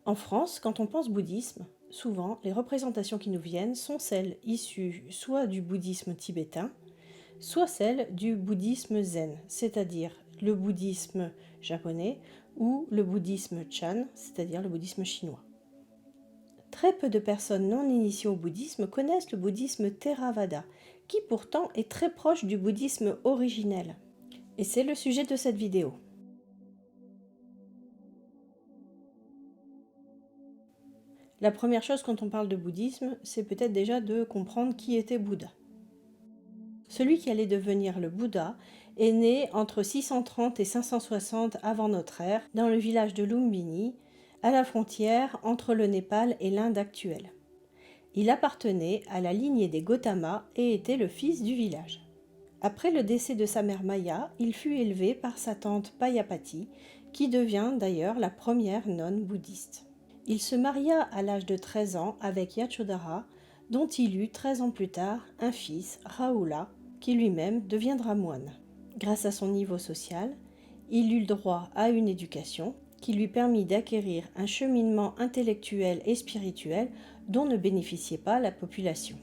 En France, quand on pense bouddhisme, souvent les représentations qui nous viennent sont celles issues soit du bouddhisme tibétain, soit celles du bouddhisme zen, c'est-à-dire le bouddhisme japonais ou le bouddhisme Chan, c'est-à-dire le bouddhisme chinois. Très peu de personnes non initiées au bouddhisme connaissent le bouddhisme Theravada, qui pourtant est très proche du bouddhisme originel. Et c'est le sujet de cette vidéo. La première chose quand on parle de bouddhisme, c'est peut-être déjà de comprendre qui était Bouddha. Celui qui allait devenir le Bouddha est né entre 630 et 560 avant notre ère dans le village de Lumbini, à la frontière entre le Népal et l'Inde actuelle. Il appartenait à la lignée des Gautama et était le fils du village. Après le décès de sa mère Maya, il fut élevé par sa tante Payapati, qui devient d'ailleurs la première nonne bouddhiste. Il se maria à l'âge de 13 ans avec Yashodhara, dont il eut 13 ans plus tard un fils, Rahula, qui lui-même deviendra moine. Grâce à son niveau social, il eut le droit à une éducation qui lui permit d'acquérir un cheminement intellectuel et spirituel dont ne bénéficiait pas la population.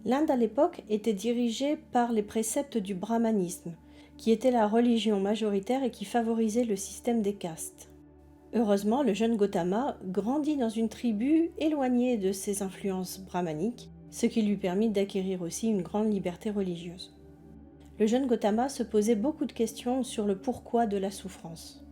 L'Inde à l'époque était dirigée par les préceptes du brahmanisme, qui était la religion majoritaire et qui favorisait le système des castes. Heureusement, le jeune Gautama grandit dans une tribu éloignée de ses influences brahmaniques, ce qui lui permit d'acquérir aussi une grande liberté religieuse. Le jeune Gautama se posait beaucoup de questions sur le pourquoi de la souffrance.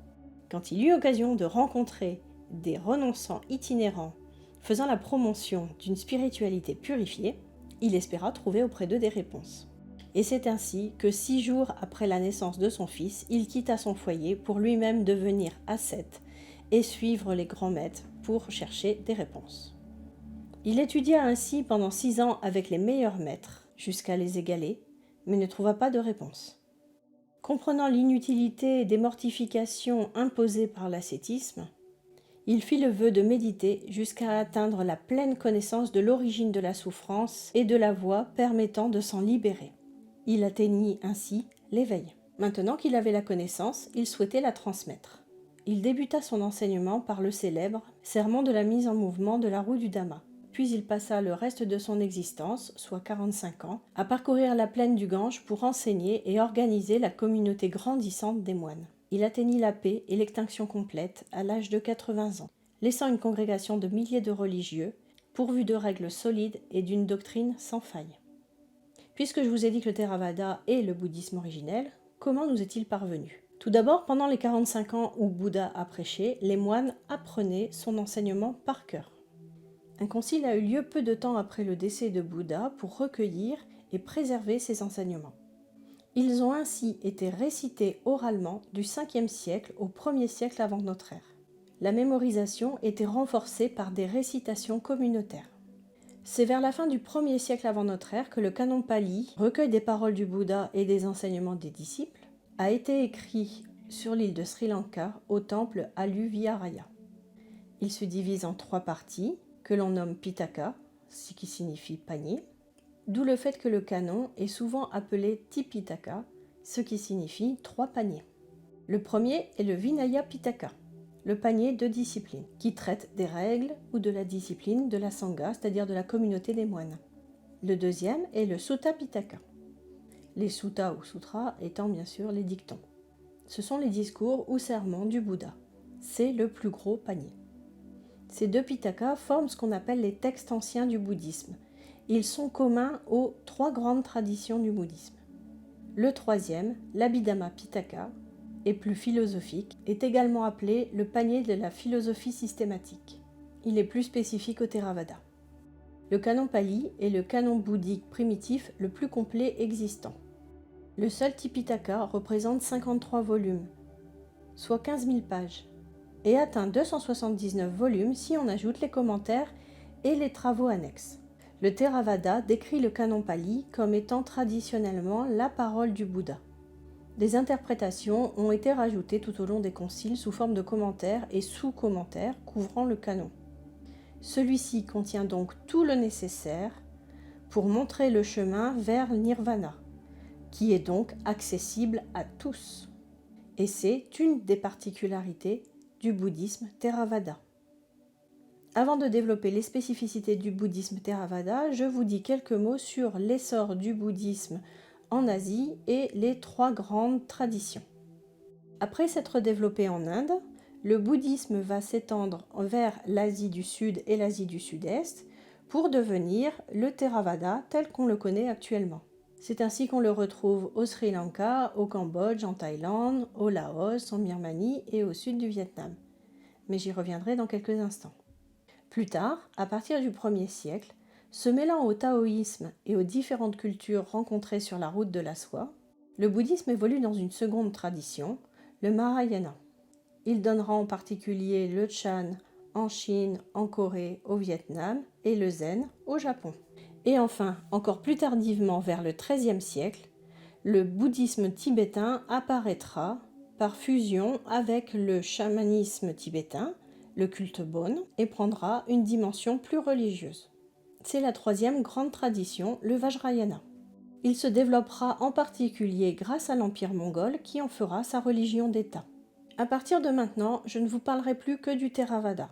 Quand il eut occasion de rencontrer des renonçants itinérants faisant la promotion d'une spiritualité purifiée, il espéra trouver auprès d'eux des réponses. Et c'est ainsi que 6 jours après la naissance de son fils, il quitta son foyer pour lui-même devenir ascète et suivre les grands maîtres pour chercher des réponses. Il étudia ainsi pendant 6 ans avec les meilleurs maîtres, jusqu'à les égaler, mais ne trouva pas de réponse. Comprenant l'inutilité des mortifications imposées par l'ascétisme, il fit le vœu de méditer jusqu'à atteindre la pleine connaissance de l'origine de la souffrance et de la voie permettant de s'en libérer. Il atteignit ainsi l'éveil. Maintenant qu'il avait la connaissance, il souhaitait la transmettre. Il débuta son enseignement par le célèbre serment de la mise en mouvement de la roue du Dhamma. Puis il passa le reste de son existence, soit 45 ans, à parcourir la plaine du Gange pour enseigner et organiser la communauté grandissante des moines. Il atteignit la paix et l'extinction complète à l'âge de 80 ans, laissant une congrégation de milliers de religieux, pourvus de règles solides et d'une doctrine sans faille. Puisque je vous ai dit que le Theravada est le bouddhisme originel, comment nous est-il parvenu ? Tout d'abord, pendant les 45 ans où Bouddha a prêché, les moines apprenaient son enseignement par cœur. Un concile a eu lieu peu de temps après le décès de Bouddha pour recueillir et préserver ses enseignements. Ils ont ainsi été récités oralement du 5e siècle au 1er siècle avant notre ère. La mémorisation était renforcée par des récitations communautaires. C'est vers la fin du 1er siècle avant notre ère que le canon Pali, recueil des paroles du Bouddha et des enseignements des disciples, a été écrit sur l'île de Sri Lanka au temple Aluviharaya. Il se divise en 3 parties que l'on nomme Pitaka, ce qui signifie panier, d'où le fait que le canon est souvent appelé Tipitaka, ce qui signifie 3 paniers. Le premier est le Vinaya Pitaka, le panier de discipline, qui traite des règles ou de la discipline de la Sangha, c'est-à-dire de la communauté des moines. Le deuxième est le Sutta Pitaka, les suttas ou sutras étant bien sûr les dictons. Ce sont les discours ou sermons du Bouddha. C'est le plus gros panier. Ces 2 Pitakas forment ce qu'on appelle les textes anciens du bouddhisme. Ils sont communs aux 3 grandes traditions du bouddhisme. Le troisième, l'Abhidhamma Pitaka, est plus philosophique, est également appelé le panier de la philosophie systématique. Il est plus spécifique au Theravada. Le canon Pali est le canon bouddhique primitif le plus complet existant. Le seul Tipitaka représente 53 volumes, soit 15 000 pages, et atteint 279 volumes si on ajoute les commentaires et les travaux annexes. Le Theravada décrit le canon Pali comme étant traditionnellement la parole du Bouddha. Des interprétations ont été rajoutées tout au long des conciles sous forme de commentaires et sous-commentaires couvrant le canon. Celui-ci contient donc tout le nécessaire pour montrer le chemin vers le Nirvana, qui est donc accessible à tous. Et c'est une des particularités du bouddhisme Theravada. Avant de développer les spécificités du bouddhisme Theravada, je vous dis quelques mots sur l'essor du bouddhisme en Asie et les 3 grandes traditions. Après s'être développé en Inde, le bouddhisme va s'étendre vers l'Asie du Sud et l'Asie du Sud-Est pour devenir le Theravada tel qu'on le connaît actuellement. C'est ainsi qu'on le retrouve au Sri Lanka, au Cambodge, en Thaïlande, au Laos, en Birmanie et au sud du Vietnam. Mais j'y reviendrai dans quelques instants. Plus tard, à partir du 1er siècle, se mêlant au taoïsme et aux différentes cultures rencontrées sur la route de la soie, le bouddhisme évolue dans une seconde tradition, le Mahayana. Il donnera en particulier le Chan en Chine, en Corée, au Vietnam et le Zen au Japon. Et enfin, encore plus tardivement, vers le XIIIe siècle, le bouddhisme tibétain apparaîtra par fusion avec le chamanisme tibétain, le culte Bon, et prendra une dimension plus religieuse. C'est la 3e grande tradition, le Vajrayana. Il se développera en particulier grâce à l'Empire mongol qui en fera sa religion d'État. À partir de maintenant, je ne vous parlerai plus que du Theravada.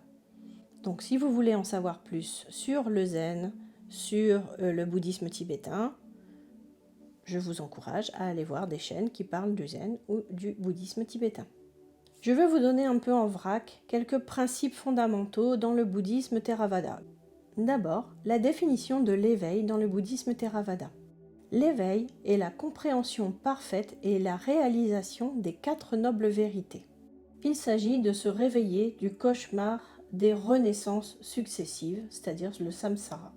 Donc si vous voulez en savoir plus sur le Zen, sur le bouddhisme tibétain, je vous encourage à aller voir des chaînes qui parlent du Zen ou du bouddhisme tibétain. Je veux vous donner un peu en vrac quelques principes fondamentaux dans le bouddhisme Theravada. D'abord, la définition de l'éveil dans le bouddhisme Theravada. L'éveil est la compréhension parfaite et la réalisation des 4 nobles vérités. Il s'agit de se réveiller du cauchemar des renaissances successives, c'est-à-dire le samsara.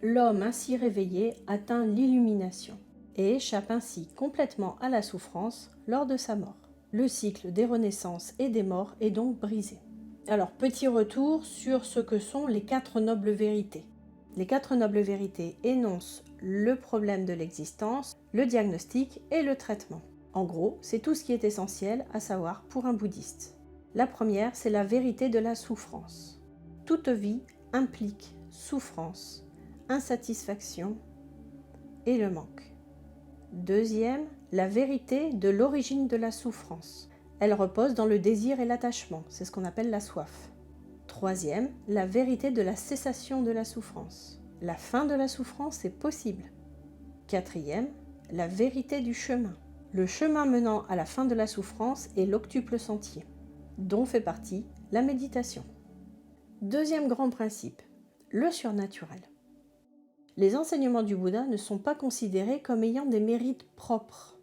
L'homme ainsi réveillé atteint l'illumination et échappe ainsi complètement à la souffrance lors de sa mort. Le cycle des renaissances et des morts est donc brisé. Alors, petit retour sur ce que sont les 4 nobles vérités. Les 4 nobles vérités énoncent le problème de l'existence, le diagnostic et le traitement. En gros, c'est tout ce qui est essentiel à savoir pour un bouddhiste. La première, c'est la vérité de la souffrance. Toute vie implique souffrance, insatisfaction et le manque. Deuxième, la vérité de l'origine de la souffrance. Elle repose dans le désir et l'attachement, c'est ce qu'on appelle la soif. Troisième, la vérité de la cessation de la souffrance. La fin de la souffrance est possible. Quatrième, la vérité du chemin. Le chemin menant à la fin de la souffrance est l'octuple sentier, dont fait partie la méditation. Deuxième grand principe, le surnaturel. Les enseignements du Bouddha ne sont pas considérés comme ayant des mérites propres.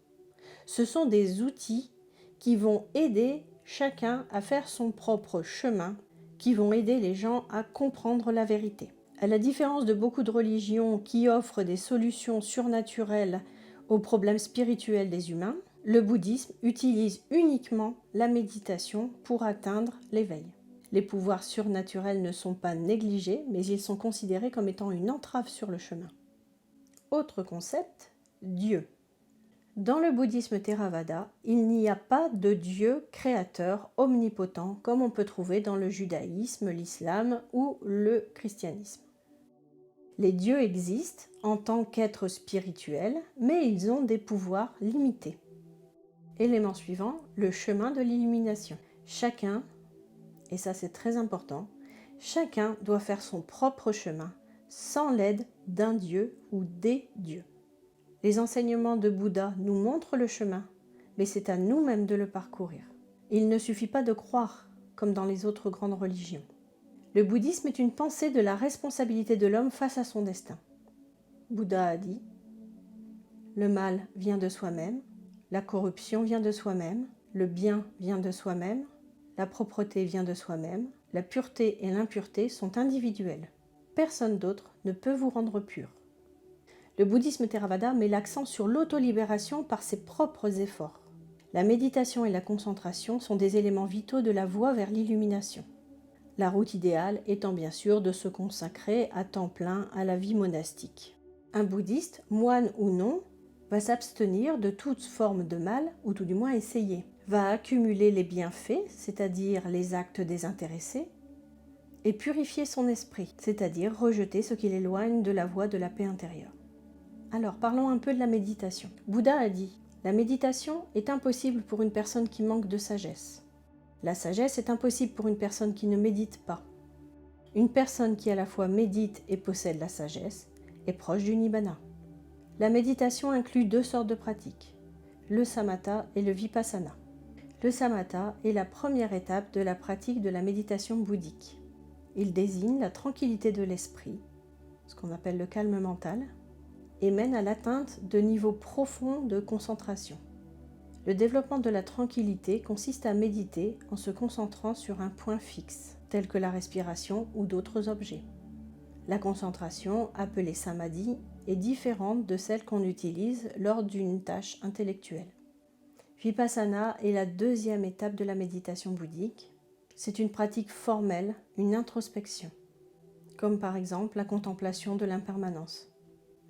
Ce sont des outils qui vont aider chacun à faire son propre chemin, qui vont aider les gens à comprendre la vérité. À la différence de beaucoup de religions qui offrent des solutions surnaturelles aux problèmes spirituels des humains, le bouddhisme utilise uniquement la méditation pour atteindre l'éveil. Les pouvoirs surnaturels ne sont pas négligés, mais ils sont considérés comme étant une entrave sur le chemin. Autre concept, Dieu. Dans le bouddhisme Theravada, il n'y a pas de Dieu créateur omnipotent comme on peut trouver dans le judaïsme, l'islam ou le christianisme. Les dieux existent en tant qu'êtres spirituels, mais ils ont des pouvoirs limités. Élément suivant, le chemin de l'illumination. Chacun, et ça c'est très important, chacun doit faire son propre chemin sans l'aide d'un dieu ou des dieux. Les enseignements de Bouddha nous montrent le chemin, mais c'est à nous-mêmes de le parcourir. Il ne suffit pas de croire, comme dans les autres grandes religions. Le bouddhisme est une pensée de la responsabilité de l'homme face à son destin. Bouddha a dit « Le mal vient de soi-même, la corruption vient de soi-même, le bien vient de soi-même, la propreté vient de soi-même, la pureté et l'impureté sont individuelles. Personne d'autre ne peut vous rendre pur. » Le bouddhisme Theravada met l'accent sur l'autolibération par ses propres efforts. La méditation et la concentration sont des éléments vitaux de la voie vers l'illumination. La route idéale étant bien sûr de se consacrer à temps plein à la vie monastique. Un bouddhiste, moine ou non, va s'abstenir de toute forme de mal, ou tout du moins essayer, va accumuler les bienfaits, c'est-à-dire les actes désintéressés, et purifier son esprit, c'est-à-dire rejeter ce qui l'éloigne de la voie de la paix intérieure. Alors parlons un peu de la méditation. Bouddha a dit « La méditation est impossible pour une personne qui manque de sagesse. La sagesse est impossible pour une personne qui ne médite pas. Une personne qui à la fois médite et possède la sagesse est proche du Nibbana. La méditation inclut deux sortes de pratiques, le samatha et le vipassana. Le samatha est la première étape de la pratique de la méditation bouddhique. Il désigne la tranquillité de l'esprit, ce qu'on appelle le calme mental, et mène à l'atteinte de niveaux profonds de concentration. Le développement de la tranquillité consiste à méditer en se concentrant sur un point fixe, tel que la respiration ou d'autres objets. La concentration, appelée samadhi, est différente de celle qu'on utilise lors d'une tâche intellectuelle. Vipassana est la deuxième étape de la méditation bouddhique. C'est une pratique formelle, une introspection, comme par exemple la contemplation de l'impermanence.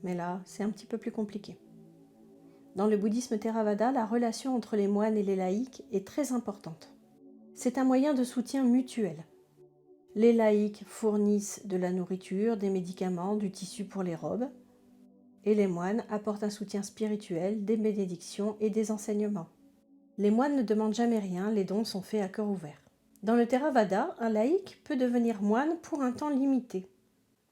Mais là, c'est un petit peu plus compliqué. Dans le bouddhisme Theravada, la relation entre les moines et les laïcs est très importante. C'est un moyen de soutien mutuel. Les laïcs fournissent de la nourriture, des médicaments, du tissu pour les robes, et les moines apportent un soutien spirituel, des bénédictions et des enseignements. Les moines ne demandent jamais rien, les dons sont faits à cœur ouvert. Dans le Theravada, un laïc peut devenir moine pour un temps limité.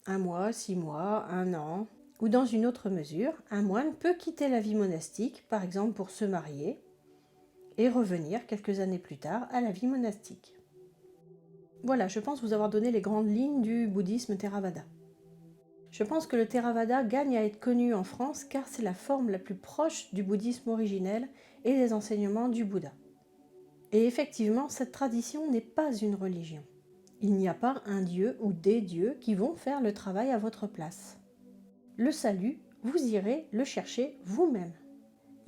1 mois, 6 mois, 1 an, ou dans une autre mesure, un moine peut quitter la vie monastique, par exemple pour se marier, et revenir quelques années plus tard à la vie monastique. Voilà, je pense vous avoir donné les grandes lignes du bouddhisme Theravada. Je pense que le Theravada gagne à être connu en France car c'est la forme la plus proche du bouddhisme originel et des enseignements du Bouddha. Et effectivement, cette tradition n'est pas une religion. Il n'y a pas un dieu ou des dieux qui vont faire le travail à votre place. Le salut, vous irez le chercher vous-même.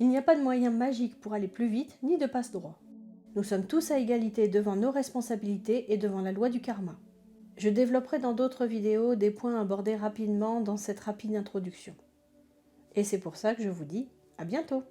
Il n'y a pas de moyen magique pour aller plus vite ni de passe-droit. Nous sommes tous à égalité devant nos responsabilités et devant la loi du karma. Je développerai dans d'autres vidéos des points abordés rapidement dans cette rapide introduction. Et c'est pour ça que je vous dis à bientôt.